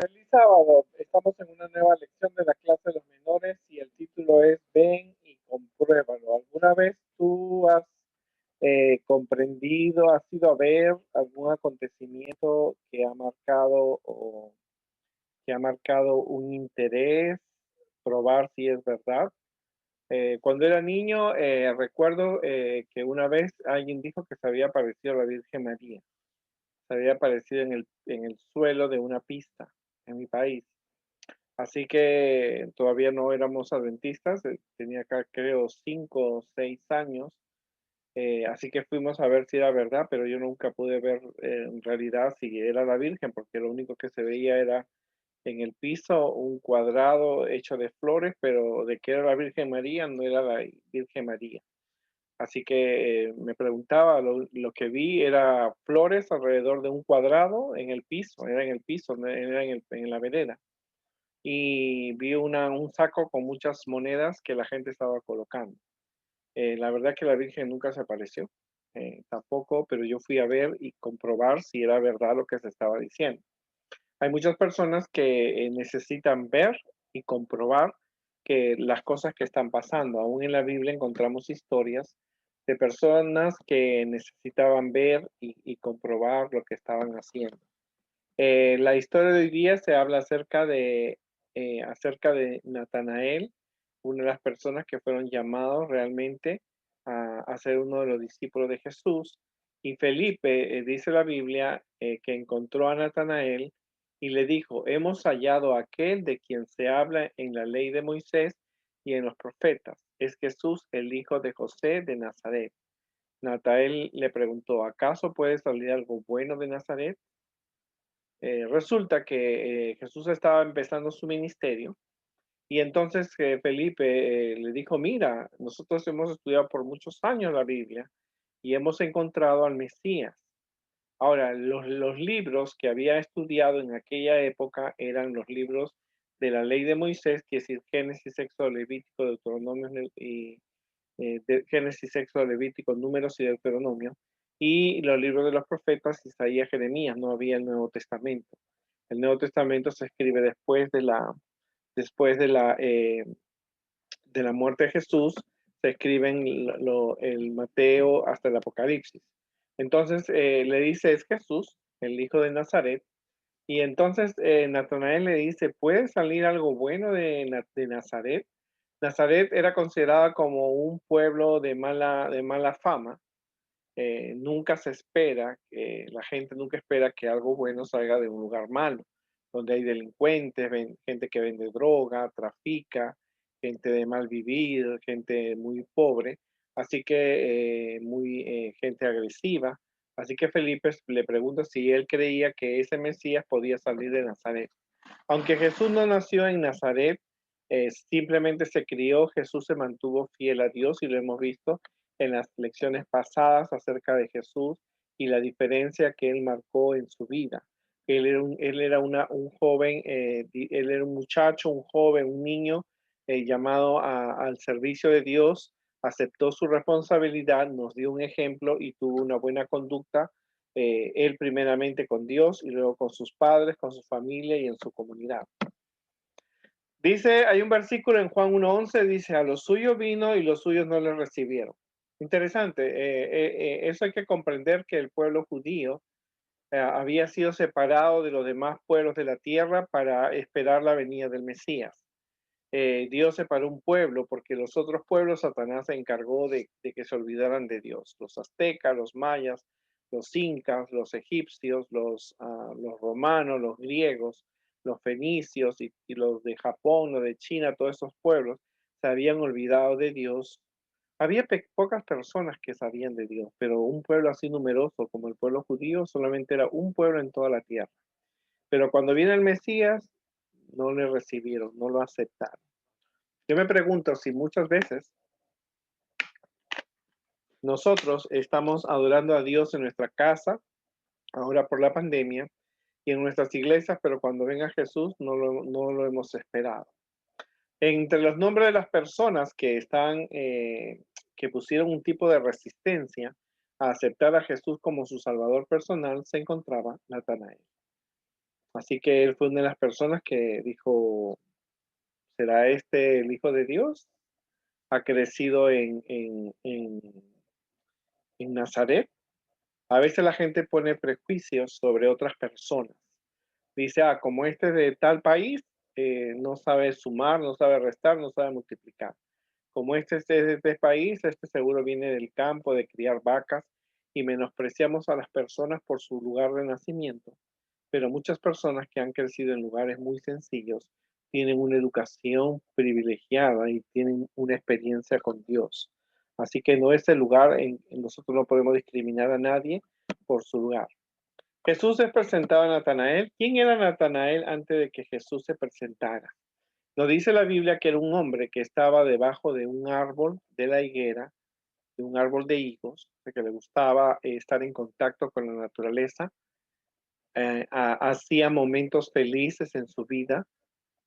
Feliz sábado. Estamos en una nueva lección de la clase de los menores y el título es Ven y compruébalo. ¿Alguna vez tú has comprendido, has ido a ver algún acontecimiento que ha marcado o que ha marcado un interés, probar si es verdad? Cuando era niño, recuerdo que una vez alguien dijo que se había aparecido la Virgen María, se había aparecido en el suelo de una pista en mi país. Así que todavía no éramos adventistas, tenía acá creo 5 o 6 años, así que fuimos a ver si era verdad, pero yo nunca pude ver en realidad si era la Virgen, porque lo único que se veía era en el piso un cuadrado hecho de flores, pero de que era la Virgen María, no era la Virgen María. Así que me preguntaba, lo que vi era flores alrededor de un cuadrado en el piso, era en el piso, no era en la vereda y vi un saco con muchas monedas que la gente estaba colocando. La verdad que la Virgen nunca se apareció, tampoco, pero yo fui a ver y comprobar si era verdad lo que se estaba diciendo. Hay muchas personas que necesitan ver y comprobar que las cosas que están pasando. Aún en la Biblia encontramos historias de personas que necesitaban ver y comprobar lo que estaban haciendo. La historia de hoy día se habla acerca de Natanael, una de las personas que fueron llamados realmente a ser uno de los discípulos de Jesús. Y Felipe, dice la Biblia, que encontró a Natanael y le dijo, hemos hallado a aquel de quien se habla en la ley de Moisés y en los profetas. Es Jesús, el hijo de José de Nazaret. Natanael le preguntó, ¿acaso puede salir algo bueno de Nazaret? Resulta que Jesús estaba empezando su ministerio y entonces Felipe le dijo, mira, nosotros hemos estudiado por muchos años la Biblia y hemos encontrado al Mesías. Ahora, los libros que había estudiado en aquella época eran los libros de la ley de Moisés, que es decir, Génesis, Éxodo, Levítico, Deuteronomio y de Génesis, Éxodo, Levítico, Números y Deuteronomio, y los libros de los profetas, Isaías, Jeremías, no había el Nuevo Testamento. El Nuevo Testamento se escribe después de la muerte de Jesús, se escriben el Mateo hasta el Apocalipsis. Entonces le dice, es Jesús, el hijo de Nazaret, y entonces Natanael le dice, ¿puede salir algo bueno de Nazaret? Nazaret era considerada como un pueblo de mala fama. Nunca se espera, la gente nunca espera que algo bueno salga de un lugar malo, donde hay delincuentes, gente que vende droga, trafica, gente de mal vivir, gente muy pobre, así que gente agresiva. Así que Felipe le pregunta si él creía que ese Mesías podía salir de Nazaret. Aunque Jesús no nació en Nazaret, simplemente se crió, Jesús se mantuvo fiel a Dios y lo hemos visto en las lecciones pasadas acerca de Jesús y la diferencia que él marcó en su vida. Él era un joven, él era un muchacho, un joven, un niño llamado al servicio de Dios, aceptó su responsabilidad, nos dio un ejemplo y tuvo una buena conducta, él primeramente con Dios y luego con sus padres, con su familia y en su comunidad. Dice, hay un versículo en Juan 1:11, dice, a los suyos vino y los suyos no le recibieron. Interesante, eso hay que comprender que el pueblo judío había sido separado de los demás pueblos de la tierra para esperar la venida del Mesías. Dios separó un pueblo porque los otros pueblos Satanás se encargó de que se olvidaran de Dios. Los aztecas, los mayas, los incas, los egipcios, los romanos, los griegos, los fenicios y los de Japón, los de China, todos esos pueblos se habían olvidado de Dios. Había pocas personas que sabían de Dios, pero un pueblo así numeroso como el pueblo judío solamente era un pueblo en toda la tierra. Pero cuando viene el Mesías, no le recibieron, no lo aceptaron. Yo me pregunto si muchas veces nosotros estamos adorando a Dios en nuestra casa, ahora por la pandemia, y en nuestras iglesias, pero cuando venga Jesús no lo hemos esperado. Entre los nombres de las personas que pusieron un tipo de resistencia a aceptar a Jesús como su Salvador personal, se encontraba Natanael. Así que él fue una de las personas que dijo, ¿será este el Hijo de Dios? Ha crecido en Nazaret. A veces la gente pone prejuicios sobre otras personas. Dice, como este es de tal país, no sabe sumar, no sabe restar, no sabe multiplicar. Como este es de este país, este seguro viene del campo de criar vacas y menospreciamos a las personas por su lugar de nacimiento. Pero muchas personas que han crecido en lugares muy sencillos tienen una educación privilegiada y tienen una experiencia con Dios. Así que no es el lugar, nosotros no podemos discriminar a nadie por su lugar. Jesús se presentaba a Natanael. ¿Quién era Natanael antes de que Jesús se presentara? Nos dice la Biblia que era un hombre que estaba debajo de un árbol de la higuera, de un árbol de higos, que le gustaba estar en contacto con la naturaleza, hacía momentos felices en su vida.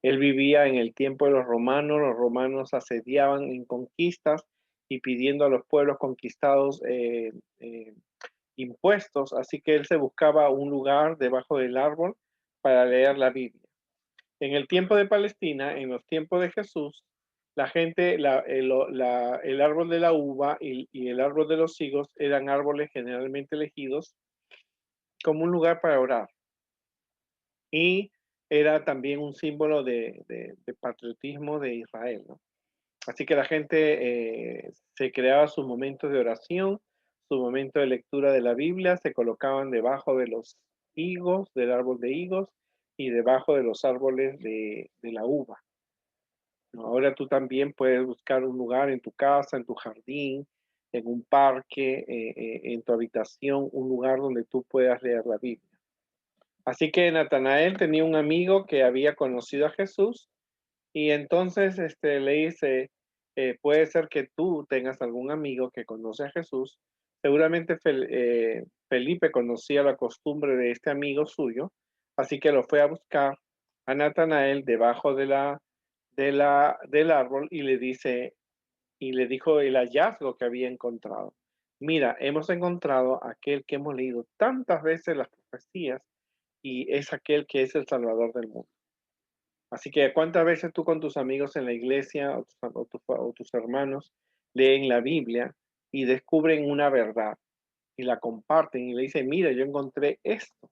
Él vivía en el tiempo de los romanos asediaban en conquistas y pidiendo a los pueblos conquistados eh, impuestos, así que él se buscaba un lugar debajo del árbol para leer la Biblia. En el tiempo de Palestina, en los tiempos de Jesús, la gente, el árbol de la uva y el árbol de los higos eran árboles generalmente elegidos como un lugar para orar. Y era también un símbolo de patriotismo de Israel, ¿no? Así que la gente se creaba sus momentos de oración, su momento de lectura de la Biblia, se colocaban debajo de los higos, del árbol de higos, y debajo de los árboles de la uva, ¿no? Ahora tú también puedes buscar un lugar en tu casa, en tu jardín, en un parque, en tu habitación, un lugar donde tú puedas leer la Biblia. Así que Natanael tenía un amigo que había conocido a Jesús y entonces le dice, puede ser que tú tengas algún amigo que conoce a Jesús. Seguramente Felipe conocía la costumbre de este amigo suyo, así que lo fue a buscar a Natanael debajo del árbol y le dice, y le dijo el hallazgo que había encontrado. Mira, hemos encontrado aquel que hemos leído tantas veces las profecías y es aquel que es el Salvador del mundo. Así que, ¿cuántas veces tú con tus amigos en la iglesia o tus hermanos leen la Biblia y descubren una verdad y la comparten y le dicen, mira, yo encontré esto?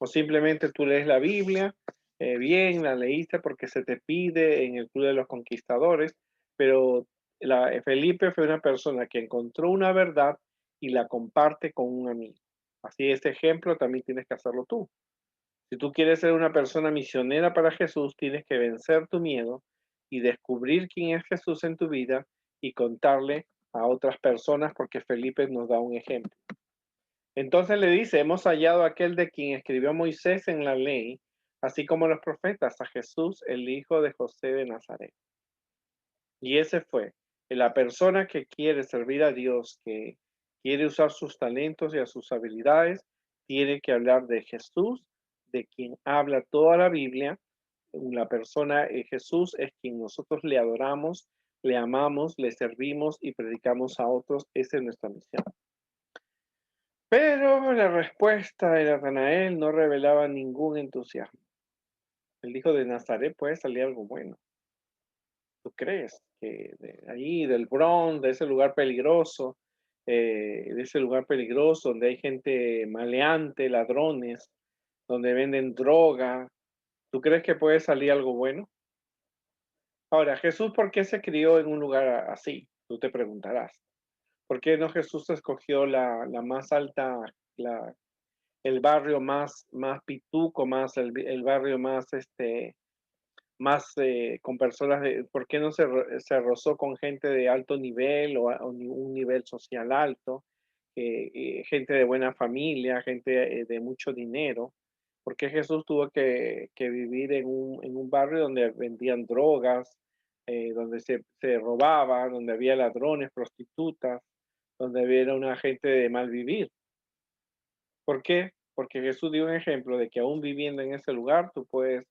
O simplemente tú lees la Biblia, bien, la leíste porque se te pide en el Club de los Conquistadores, pero Felipe fue una persona que encontró una verdad y la comparte con un amigo. Así, este ejemplo también tienes que hacerlo tú. Si tú quieres ser una persona misionera para Jesús, tienes que vencer tu miedo y descubrir quién es Jesús en tu vida y contarle a otras personas porque Felipe nos da un ejemplo. Entonces le dice, hemos hallado a aquel de quien escribió Moisés en la ley, así como los profetas, a Jesús, el hijo de José de Nazaret. Y ese fue la persona que quiere servir a Dios, que quiere usar sus talentos y a sus habilidades, tiene que hablar de Jesús, de quien habla toda la Biblia. La persona Jesús es quien nosotros le adoramos, le amamos, le servimos y predicamos a otros. Esa es nuestra misión. Pero la respuesta de Natanael no revelaba ningún entusiasmo. El hijo de Nazaret puede salir algo bueno. ¿Tú crees que de ahí, del Bronx, de ese lugar peligroso donde hay gente maleante, ladrones, donde venden droga, tú crees que puede salir algo bueno? Ahora, Jesús, ¿por qué se crió en un lugar así? Tú te preguntarás. ¿Por qué no Jesús escogió la más alta, la, el barrio más pituco, el barrio más con personas ¿por qué no se rozó con gente de alto nivel o un nivel social alto, gente de buena familia, gente de mucho dinero? ¿Por qué Jesús tuvo que vivir en un barrio donde vendían drogas, donde se robaba, donde había ladrones, prostitutas, donde había una gente de mal vivir? ¿Por qué? Porque Jesús dio un ejemplo de que aún viviendo en ese lugar, tú puedes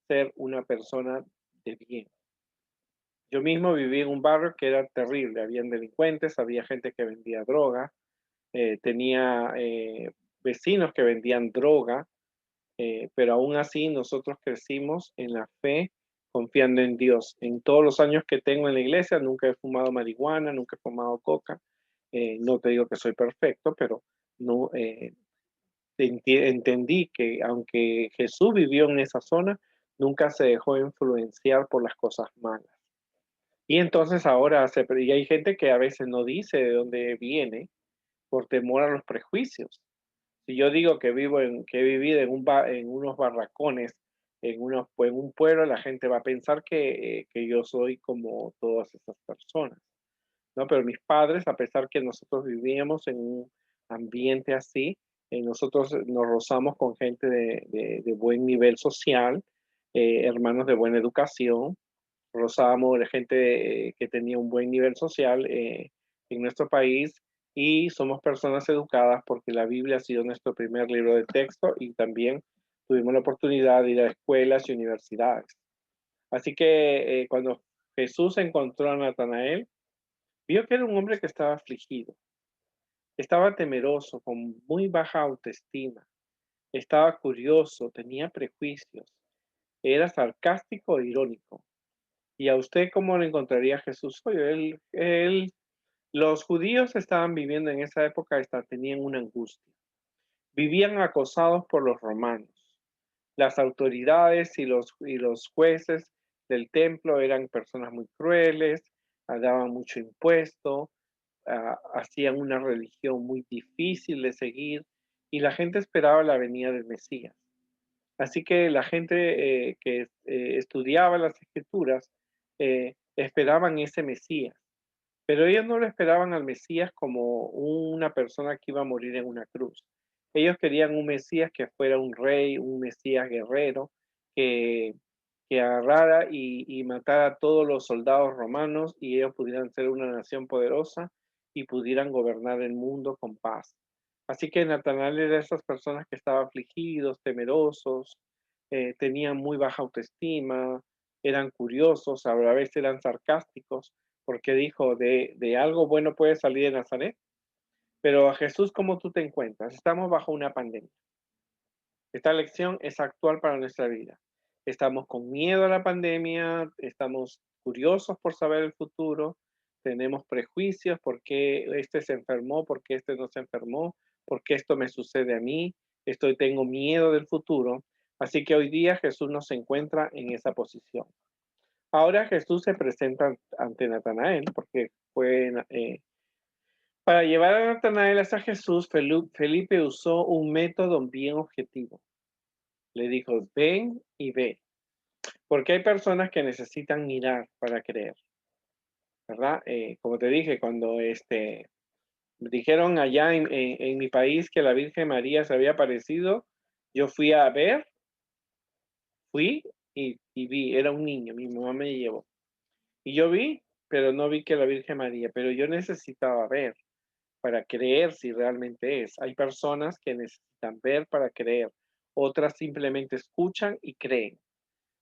ser una persona de bien. Yo mismo viví en un barrio que era terrible, habían delincuentes, había gente que vendía droga, tenía vecinos que vendían droga, pero aún así nosotros crecimos en la fe, confiando en Dios. En todos los años que tengo en la iglesia, nunca he fumado marihuana, nunca he fumado coca. No te digo que soy perfecto, pero no entendí que aunque Jesús vivió en esa zona, nunca se dejó influenciar por las cosas malas. Y entonces ahora y hay gente que a veces no dice de dónde viene por temor a los prejuicios. Si yo digo que he vivido en unos barracones, en un pueblo, la gente va a pensar que yo soy como todas esas personas, ¿no? Pero mis padres, a pesar que nosotros vivíamos en un ambiente así, nosotros nos rozamos con gente de buen nivel social, hermanos de buena educación, rozábamos de gente que tenía un buen nivel social en nuestro país y somos personas educadas porque la Biblia ha sido nuestro primer libro de texto y también tuvimos la oportunidad de ir a escuelas y universidades. Así que cuando Jesús encontró a Natanael, vio que era un hombre que estaba afligido, estaba temeroso, con muy baja autoestima, estaba curioso, tenía prejuicios, era sarcástico e irónico. ¿Y a usted cómo le encontraría Jesús hoy? Los judíos estaban viviendo en esa época, tenían una angustia. Vivían acosados por los romanos. Las autoridades y los jueces del templo eran personas muy crueles, daban mucho impuesto, hacían una religión muy difícil de seguir y la gente esperaba la venida del Mesías. Así que la gente que estudiaba las escrituras esperaban ese Mesías, pero ellos no lo esperaban al Mesías como una persona que iba a morir en una cruz. Ellos querían un Mesías que fuera un rey, un Mesías guerrero, que, que agarrara y matara a todos los soldados romanos y ellos pudieran ser una nación poderosa y pudieran gobernar el mundo con paz. Así que Natanael era de esas personas que estaban afligidos, temerosos, tenían muy baja autoestima, eran curiosos, a la vez eran sarcásticos, porque dijo, de algo bueno puede salir de Nazaret. Pero a Jesús, ¿cómo tú te encuentras? Estamos bajo una pandemia. Esta lección es actual para nuestra vida. Estamos con miedo a la pandemia, estamos curiosos por saber el futuro, tenemos prejuicios, por qué este se enfermó, por qué este no se enfermó, por qué esto me sucede a mí, tengo miedo del futuro. Así que hoy día Jesús nos encuentra en esa posición. Ahora Jesús se presenta ante Natanael, porque para llevar a Natanael hasta Jesús, Felipe usó un método bien objetivo. Le dijo, ven y ve, porque hay personas que necesitan mirar para creer, ¿verdad? Como te dije, cuando dijeron allá en mi país que la Virgen María se había aparecido, yo fui a ver, fui y vi, era un niño, mi mamá me llevó. Y yo vi, pero no vi que la Virgen María, pero yo necesitaba ver para creer si realmente es. Hay personas que necesitan ver para creer, otras simplemente escuchan y creen.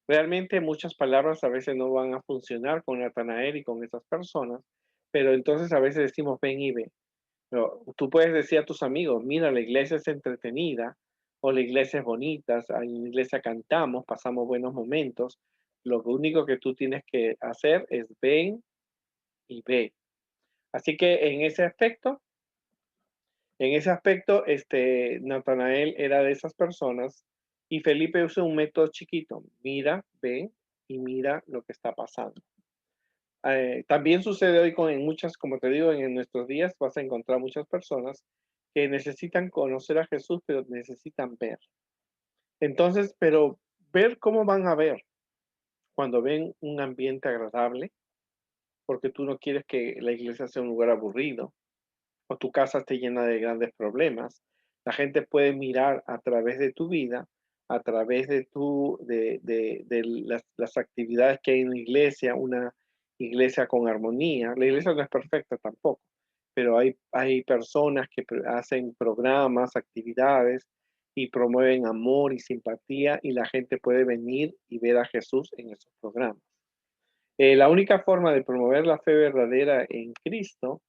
Realmente muchas palabras a veces no van a funcionar con Natanael y con esas personas, pero entonces a veces decimos ven y ve. Pero tú puedes decir a tus amigos, mira, la iglesia es entretenida o la iglesia es bonita, en la iglesia cantamos, pasamos buenos momentos. Lo único que tú tienes que hacer es ven y ve. Así que en ese aspecto, Natanael era de esas personas y Felipe usó un método chiquito. Mira, ve y mira lo que está pasando. También sucede hoy en muchas, como te digo, en nuestros días vas a encontrar muchas personas que necesitan conocer a Jesús, pero necesitan ver. Entonces, pero ver cómo van a ver cuando ven un ambiente agradable, porque tú no quieres que la iglesia sea un lugar aburrido o tu casa esté llena de grandes problemas. La gente puede mirar a través de tu vida, a través de las actividades que hay en la iglesia, una iglesia con armonía. La iglesia no es perfecta tampoco, pero hay personas que hacen programas, actividades y promueven amor y simpatía y la gente puede venir y ver a Jesús en esos programas. La única forma de promover la fe verdadera en Cristo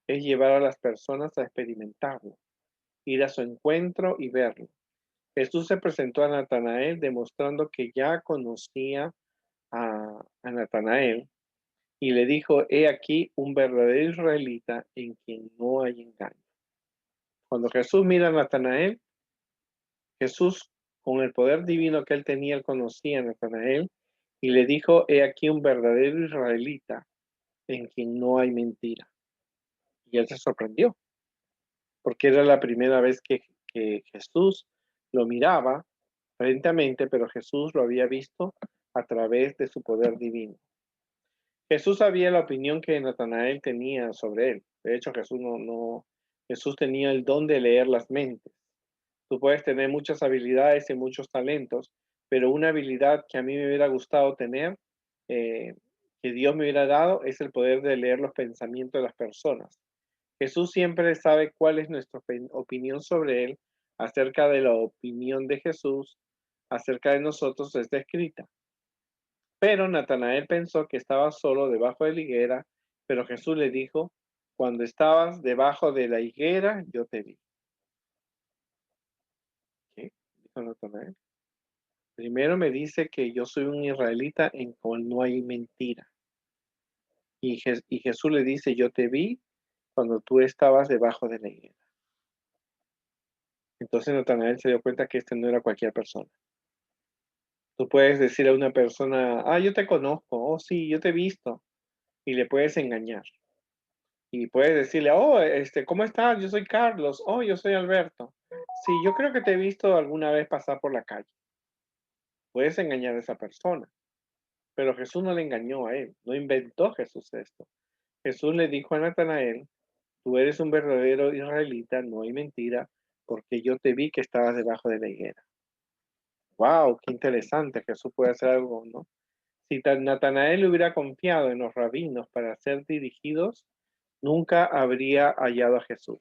es llevar a las personas a experimentarlo, ir a su encuentro y verlo. Jesús se presentó a Natanael demostrando que ya conocía a Natanael y le dijo, he aquí un verdadero israelita en quien no hay engaño. Cuando Jesús mira a Natanael, Jesús, con el poder divino que él tenía, él conocía a Natanael y le dijo, he aquí un verdadero israelita en quien no hay mentira. Y él se sorprendió, porque era la primera vez que Jesús lo miraba frente, pero Jesús lo había visto a través de su poder divino. Jesús sabía la opinión que Natanael tenía sobre él. De hecho, Jesús tenía el don de leer las mentes. Tú puedes tener muchas habilidades y muchos talentos, pero una habilidad que a mí me hubiera gustado tener, eh, que Dios me hubiera dado, es el poder de leer los pensamientos de las personas. Jesús siempre sabe cuál es nuestra opinión sobre Él, acerca de la opinión de Jesús, acerca de nosotros está escrita. Pero Natanael pensó que estaba solo debajo de la higuera, pero Jesús le dijo, cuando estabas debajo de la higuera, yo te vi. ¿Qué? Dijo Natanael. Primero me dice que yo soy un israelita en cual no hay mentira. Y Jesús le dice, yo te vi cuando tú estabas debajo de la higuera. Entonces Natanael se dio cuenta que este no era cualquier persona. Tú puedes decir a una persona, yo te conozco, oh sí, yo te he visto, y le puedes engañar. Y puedes decirle, ¿cómo estás? Yo soy Carlos, yo soy Alberto. Sí, yo creo que te he visto alguna vez pasar por la calle. Puedes engañar a esa persona, pero Jesús no le engañó a él, no inventó Jesús esto. Jesús le dijo a Natanael, tú eres un verdadero israelita, no hay mentira, porque yo te vi que estabas debajo de la higuera. Wow, qué interesante, Jesús puede hacer algo, ¿no? Si Natanael hubiera confiado en los rabinos para ser dirigidos, nunca habría hallado a Jesús.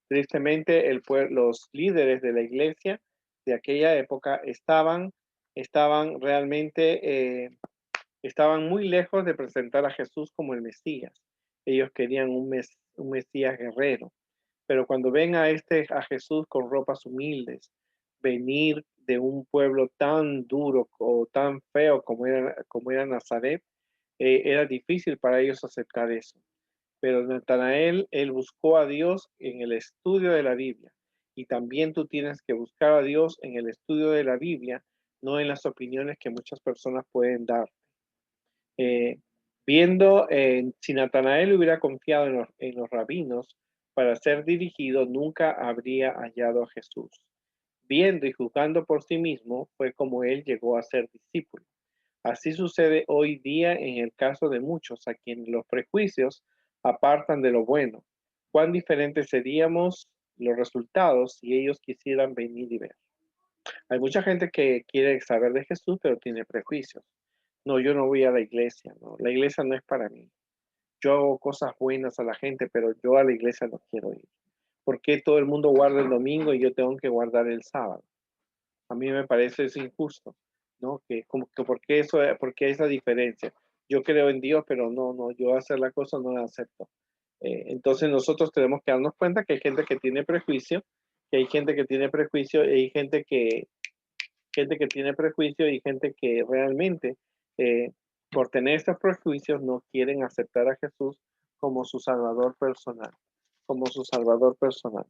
Tristemente, los líderes de la iglesia de aquella época estaban realmente, estaban muy lejos de presentar a Jesús como el Mesías. Ellos querían un Mesías guerrero. Pero cuando ven a Jesús con ropas humildes, venir de un pueblo tan duro o tan feo como era Nazaret, era difícil para ellos aceptar eso. Pero Natanael, él buscó a Dios en el estudio de la Biblia. Y también tú tienes que buscar a Dios en el estudio de la Biblia, no en las opiniones que muchas personas pueden dar. Eh, si Natanael hubiera confiado en los rabinos para ser dirigido, nunca habría hallado a Jesús. Viendo y juzgando por sí mismo, fue como él llegó a ser discípulo. Así sucede hoy día en el caso de muchos a quienes los prejuicios apartan de lo bueno. Cuán diferentes seríamos los resultados si ellos quisieran venir y ver. Hay mucha gente que quiere saber de Jesús, pero tiene prejuicios. No, yo no voy a la iglesia, no, la iglesia no es para mí. Yo hago cosas buenas a la gente, pero yo a la iglesia no quiero ir. ¿Por qué todo el mundo guarda el domingo y yo tengo que guardar el sábado? A mí me parece eso injusto, ¿no? ¿Por qué esa diferencia? Yo creo en Dios, pero no, yo hacer la cosa no la acepto. Entonces nosotros tenemos que darnos cuenta que hay gente que tiene prejuicio, que hay gente que tiene prejuicio y hay gente que tiene prejuicio y gente que realmente por tener estos prejuicios no quieren aceptar a Jesús como su salvador personal, como su salvador personal,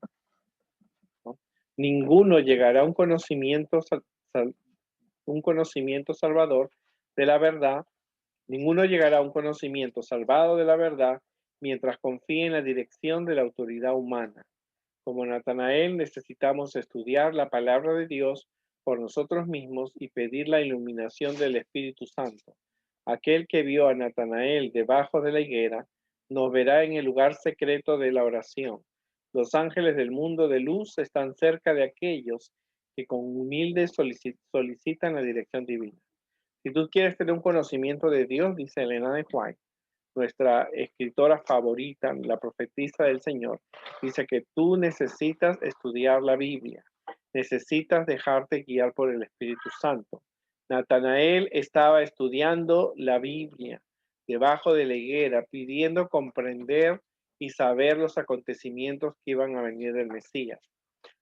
¿no? Ninguno llegará a un conocimiento salvador de la verdad, ninguno llegará a un conocimiento salvado de la verdad mientras confíe en la dirección de la autoridad humana. Como Natanael, necesitamos estudiar la palabra de Dios por nosotros mismos y pedir la iluminación del Espíritu Santo. Aquel que vio a Natanael debajo de la higuera, nos verá en el lugar secreto de la oración. Los ángeles del mundo de luz están cerca de aquellos que con humilde solicitan la dirección divina. Si tú quieres tener un conocimiento de Dios, dice Elena de White, nuestra escritora favorita, la profetisa del Señor, dice que tú necesitas estudiar la Biblia, necesitas dejarte guiar por el Espíritu Santo. Natanael estaba estudiando la Biblia debajo de la higuera, pidiendo comprender y saber los acontecimientos que iban a venir del Mesías.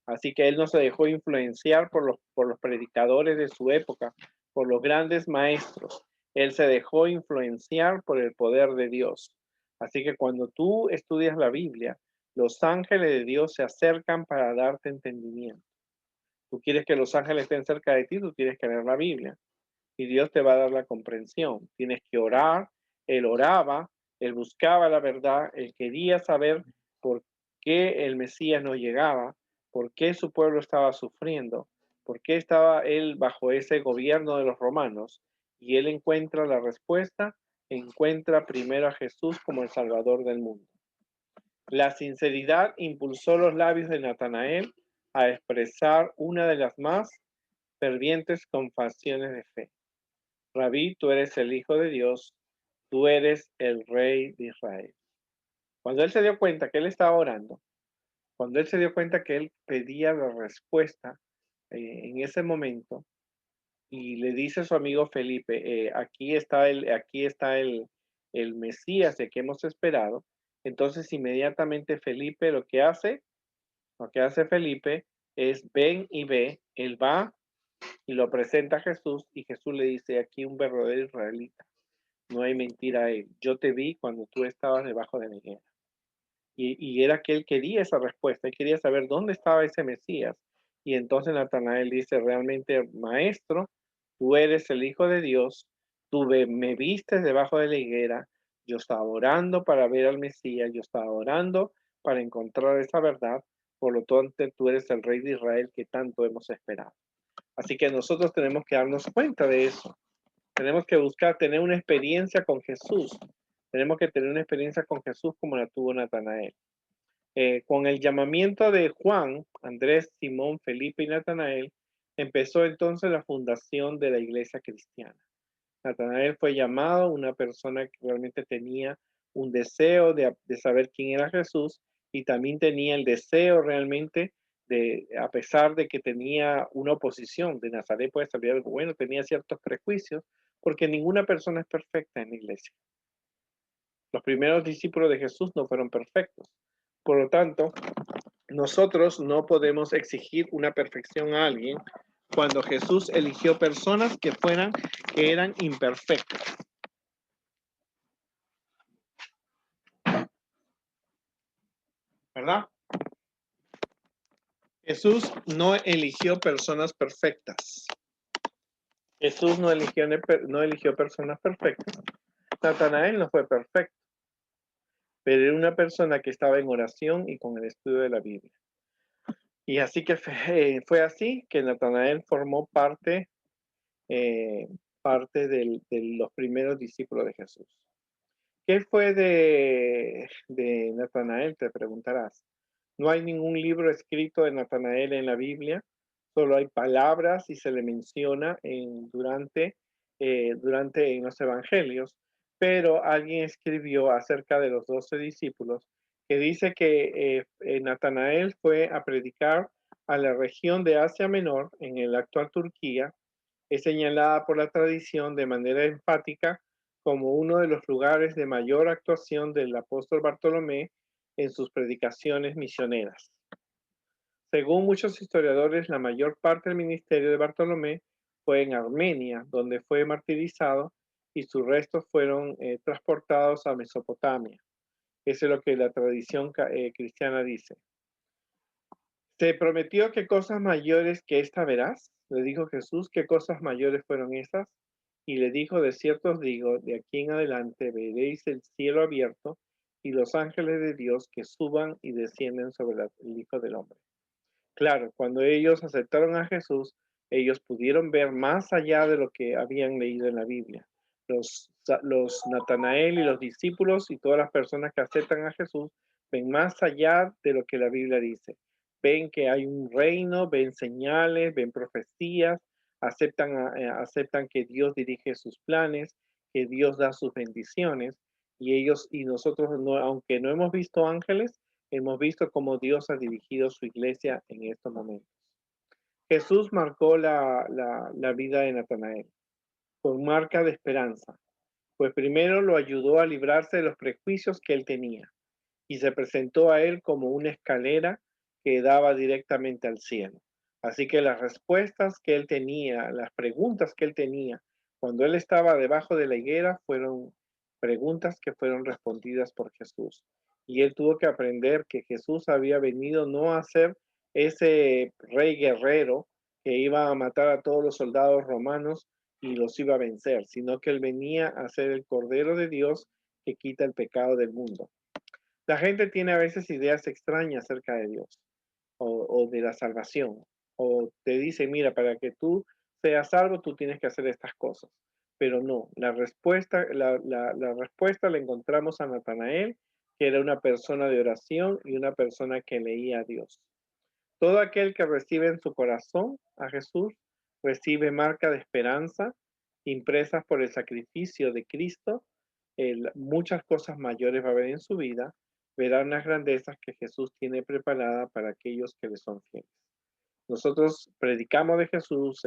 Así que él no se dejó influenciar por los predicadores de su época, por los grandes maestros. Él se dejó influenciar por el poder de Dios. Así que cuando tú estudias la Biblia, los ángeles de Dios se acercan para darte entendimiento. Tú quieres que los ángeles estén cerca de ti, tú tienes que leer la Biblia y Dios te va a dar la comprensión. Tienes que orar, él oraba, él buscaba la verdad, él quería saber por qué el Mesías no llegaba, por qué su pueblo estaba sufriendo, por qué estaba él bajo ese gobierno de los romanos. Y él encuentra la respuesta, encuentra primero a Jesús como el Salvador del mundo. La sinceridad impulsó los labios de Natanael a expresar una de las más fervientes confesiones de fe. Rabí, tú eres el Hijo de Dios, tú eres el Rey de Israel. Cuando él se dio cuenta que él estaba orando, cuando él se dio cuenta que él pedía la respuesta en ese momento, y le dice a su amigo Felipe, aquí está el Mesías de que hemos esperado, entonces inmediatamente Felipe lo que hace Felipe es ven y ve, él va y lo presenta a Jesús y Jesús le dice aquí un verdadero israelita. No hay mentira ahí. Yo te vi cuando tú estabas debajo de la higuera. Y era que él quería esa respuesta, él quería saber dónde estaba ese Mesías. Y entonces Natanael dice, realmente, maestro, tú eres el Hijo de Dios, me viste debajo de la higuera, yo estaba orando para ver al Mesías, yo estaba orando para encontrar esa verdad, por lo tanto tú eres el Rey de Israel que tanto hemos esperado. Así que nosotros tenemos que darnos cuenta de eso. Tenemos que buscar tener una experiencia con Jesús. Tenemos que tener una experiencia con Jesús como la tuvo Natanael. Con el llamamiento de Juan, Andrés, Simón, Felipe y Natanael, empezó entonces la fundación de la iglesia cristiana. Natanael fue llamado una persona que realmente tenía un deseo de saber quién era Jesús y también tenía el deseo realmente de, a pesar de que tenía una oposición, de Nazaret puede salir algo bueno, tenía ciertos prejuicios, porque ninguna persona es perfecta en la iglesia. Los primeros discípulos de Jesús no fueron perfectos. Por lo tanto, nosotros no podemos exigir una perfección a alguien cuando Jesús eligió personas que eran imperfectas. ¿Verdad? Jesús no eligió personas perfectas. Jesús no eligió personas perfectas. Natanael no fue perfecto, pero era una persona que estaba en oración y con el estudio de la Biblia. Y así que fue así que Natanael formó parte de los primeros discípulos de Jesús. ¿Qué fue de Natanael? Te preguntarás. No hay ningún libro escrito de Natanael en la Biblia, solo hay palabras y se le menciona durante en los evangelios, pero alguien escribió acerca de los 12 discípulos que dice que Natanael fue a predicar a la región de Asia Menor, en la actual Turquía, es señalada por la tradición de manera enfática como uno de los lugares de mayor actuación del apóstol Bartolomé en sus predicaciones misioneras. Según muchos historiadores, la mayor parte del ministerio de Bartolomé fue en Armenia, donde fue martirizado y sus restos fueron transportados a Mesopotamia. Eso es lo que la tradición cristiana dice. ¿Te prometió que cosas mayores que esta verás? Le dijo Jesús, ¿qué cosas mayores fueron esas? Y le dijo, de cierto os digo, de aquí en adelante veréis el cielo abierto y los ángeles de Dios que suban y descienden sobre el Hijo del Hombre. Claro, cuando ellos aceptaron a Jesús, ellos pudieron ver más allá de lo que habían leído en la Biblia. Los Natanael y los discípulos y todas las personas que aceptan a Jesús ven más allá de lo que la Biblia dice. Ven que hay un reino, ven señales, ven profecías, aceptan que Dios dirige sus planes, que Dios da sus bendiciones y ellos y nosotros, aunque no hemos visto ángeles, hemos visto cómo Dios ha dirigido su iglesia en estos momentos. Jesús marcó la vida de Natanael con marca de esperanza, pues primero lo ayudó a librarse de los prejuicios que él tenía y se presentó a él como una escalera que daba directamente al cielo. Así que las respuestas que él tenía, las preguntas que él tenía cuando él estaba debajo de la higuera fueron preguntas que fueron respondidas por Jesús. Y él tuvo que aprender que Jesús había venido no a ser ese rey guerrero que iba a matar a todos los soldados romanos y los iba a vencer, sino que él venía a ser el Cordero de Dios que quita el pecado del mundo. La gente tiene a veces ideas extrañas acerca de Dios o de la salvación, o te dice, mira, para que tú seas salvo, tú tienes que hacer estas cosas. Pero no, la respuesta la encontramos a Natanael, que era una persona de oración y una persona que leía a Dios. Todo aquel que recibe en su corazón a Jesús recibe marca de esperanza impresas por el sacrificio de Cristo. Muchas cosas mayores va a haber en su vida. Verán las grandezas que Jesús tiene preparada para aquellos que le son fieles. Nosotros predicamos de Jesús,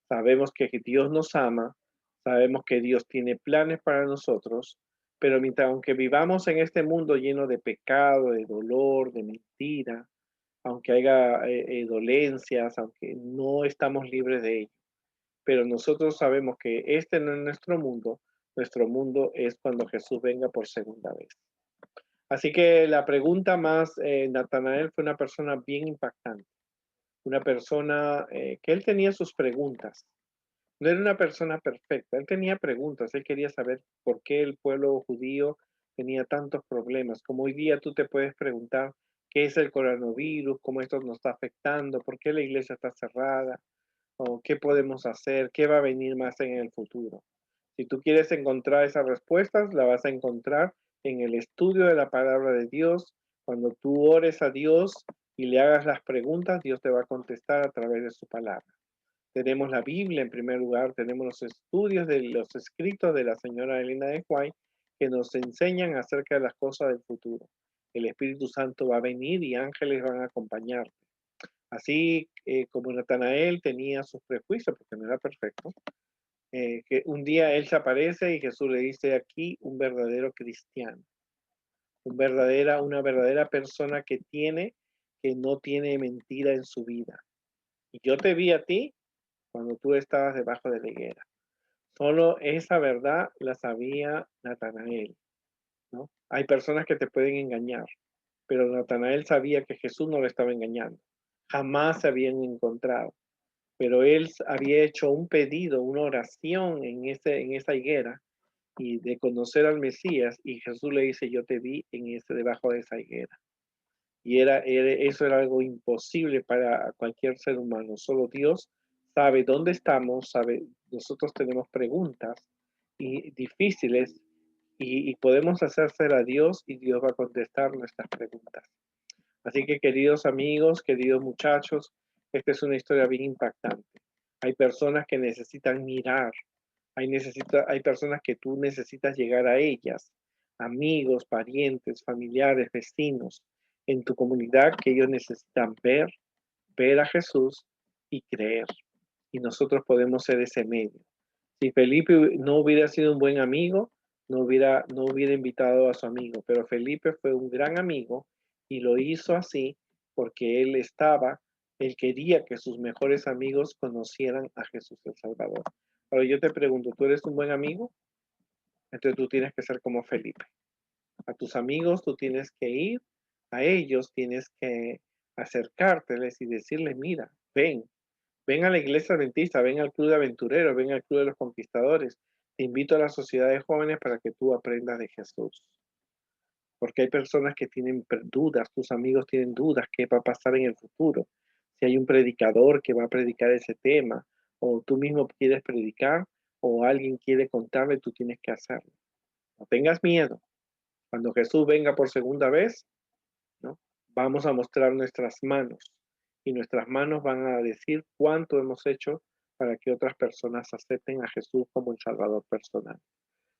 sabemos que Dios nos ama, sabemos que Dios tiene planes para nosotros, pero mientras, aunque vivamos en este mundo lleno de pecado, de dolor, de mentira, aunque haya dolencias, aunque no estamos libres de ello. Pero nosotros sabemos que este no es nuestro mundo es cuando Jesús venga por segunda vez. Así que la pregunta más, Natanael fue una persona bien impactante, una persona que él tenía sus preguntas. No era una persona perfecta, él tenía preguntas, él quería saber por qué el pueblo judío tenía tantos problemas. Como hoy día tú te puedes preguntar qué es el coronavirus, cómo esto nos está afectando, por qué la iglesia está cerrada, o qué podemos hacer, qué va a venir más en el futuro. Si tú quieres encontrar esas respuestas, la vas a encontrar en el estudio de la palabra de Dios. Cuando tú ores a Dios y le hagas las preguntas, Dios te va a contestar a través de su palabra. Tenemos la Biblia en primer lugar, tenemos los estudios de los escritos de la señora Elena de White que nos enseñan acerca de las cosas del futuro. El Espíritu Santo va a venir y ángeles van a acompañarte. Así como Natanael tenía sus prejuicios, porque no era perfecto, que un día él se aparece y Jesús le dice aquí un verdadero cristiano, una verdadera persona que no tiene mentira en su vida. Y yo te vi a ti cuando tú estabas debajo de la higuera. Solo esa verdad la sabía Natanael, ¿no? Hay personas que te pueden engañar, pero Natanael sabía que Jesús no le estaba engañando. Jamás se habían encontrado, pero él había hecho un pedido, una oración en esa higuera y de conocer al Mesías, y Jesús le dice, yo te vi debajo de esa higuera. Y eso era algo imposible para cualquier ser humano. Solo Dios sabe dónde estamos, nosotros tenemos preguntas difíciles y podemos hacérsela a Dios y Dios va a contestar nuestras preguntas. Así que queridos amigos, queridos muchachos, esta es una historia bien impactante. Hay personas que necesitan mirar, hay personas que tú necesitas llegar a ellas, amigos, parientes, familiares, vecinos, en tu comunidad que ellos necesitan ver a Jesús y creer. Y nosotros podemos ser ese medio. Si Felipe no hubiera sido un buen amigo, no hubiera invitado a su amigo, pero Felipe fue un gran amigo y lo hizo así porque él quería que sus mejores amigos conocieran a Jesús el Salvador. Ahora yo te pregunto, ¿tú eres un buen amigo? Entonces tú tienes que ser como Felipe. A tus amigos tú tienes que ir, a ellos tienes que acercárteles y decirles, mira, ven a la iglesia adventista, ven al club de aventureros, ven al club de los conquistadores. Te invito a la sociedad de jóvenes para que tú aprendas de Jesús. Porque hay personas que tienen dudas, tus amigos tienen dudas, qué va a pasar en el futuro. Si hay un predicador que va a predicar ese tema, o tú mismo quieres predicar, o alguien quiere contarle, tú tienes que hacerlo. No tengas miedo. Cuando Jesús venga por segunda vez, ¿no? Vamos a mostrar nuestras manos y nuestras manos van a decir cuánto hemos hecho para que otras personas acepten a Jesús como el Salvador personal.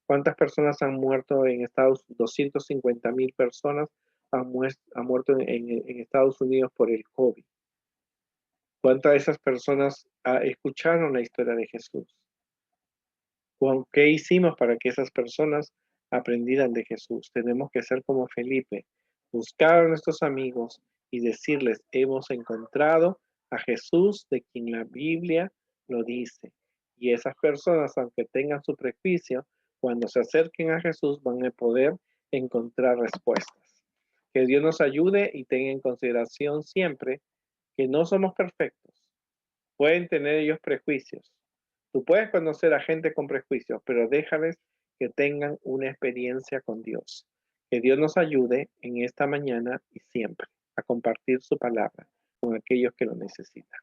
¿Cuántas personas han muerto en Estados Unidos? 250,000 personas han muerto en Estados Unidos por el COVID. ¿Cuántas de esas personas escucharon la historia de Jesús? ¿Qué hicimos para que esas personas aprendieran de Jesús? Tenemos que ser como Felipe, buscar a nuestros amigos y decirles, hemos encontrado a Jesús de quien la Biblia lo dice. Y esas personas, aunque tengan su prejuicio, cuando se acerquen a Jesús van a poder encontrar respuestas. Que Dios nos ayude y tenga en consideración siempre que no somos perfectos. Pueden tener ellos prejuicios. Tú puedes conocer a gente con prejuicios, pero déjales que tengan una experiencia con Dios. Que Dios nos ayude en esta mañana y siempre a compartir su palabra con aquellos que lo necesitan.